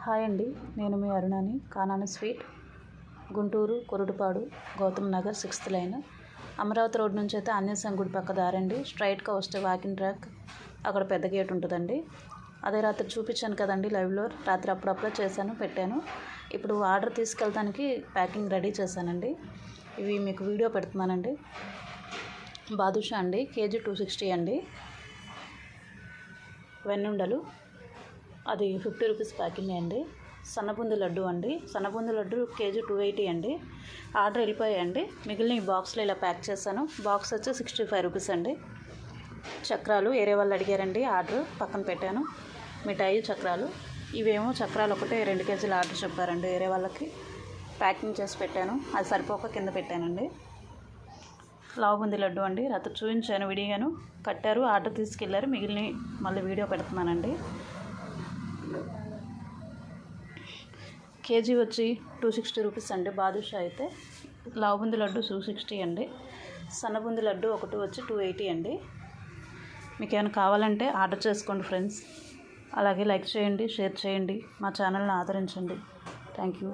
Hi అండి, నేను మీ అరుణాని. Kanani sweet, Guntur Korudupadu, Gautam Nagar 6th line, Amaravati road నుంచి అయితే ఆంజనేయ గుడి పక్క దారండి. స్ట్రైట్గా వస్తే వాకింగ్ ట్రాక్, అక్కడ పెద్ద గేట్ ఉంటుందండి. అదే రాత్రి చూపించాను కదండి లైవ్లో, రాత్రి అప్పుడప్పుడు చేశాను, పెట్టాను. ఇప్పుడు ఆర్డర్ తీసుకెళ్ళడానికి ప్యాకింగ్ రెడీ చేశానండి. ఇవి మీకు వీడియో పెడుతున్నానండి. బాదుషా అండి, కేజీ 260 అండి. వెన్నుండలు అది 50 రూపీస్ ప్యాకింగ్ అండి. సన్నబుంది లడ్డు అండి, సన్నబుంది లడ్డు కేజీ 280 అండి. ఆర్డర్ వెళ్ళిపోయాయండి. మిగిలిన ఈ బాక్స్లో ఇలా ప్యాక్ చేశాను. బాక్స్ వచ్చి 65 రూపీస్ అండి. చక్రాలు వేరే వాళ్ళు అడిగారండి, ఆర్డర్ పక్కన పెట్టాను. మిఠాయి చక్రాలు, ఇవేమో చక్రాలు ఒకటే 2 కేజీలు ఆర్డర్ చెప్పారండి వేరే వాళ్ళకి. ప్యాకింగ్ చేసి పెట్టాను, అది సరిపోక కింద పెట్టానండి. లావుబుంది లడ్డు అండి, రాత్రి చూపించాను, విడిగాను కట్టారు, ఆర్డర్ తీసుకెళ్ళారు. మిగిలిన మళ్ళీ వీడియో పెడుతున్నానండి. కేజీ వచ్చి 260 రూపీస్ అండి. బాదుషా అయితే లావుబుంది లడ్డు 260 అండి. సన్నబుంది లడ్డు ఒకటి వచ్చి 280 అండి. మీకు ఏమైనా కావాలంటే ఆర్డర్ చేసుకోండి ఫ్రెండ్స్. అలాగే లైక్ చేయండి, షేర్ చేయండి, మా ఛానల్ని ఆదరించండి. Thank you.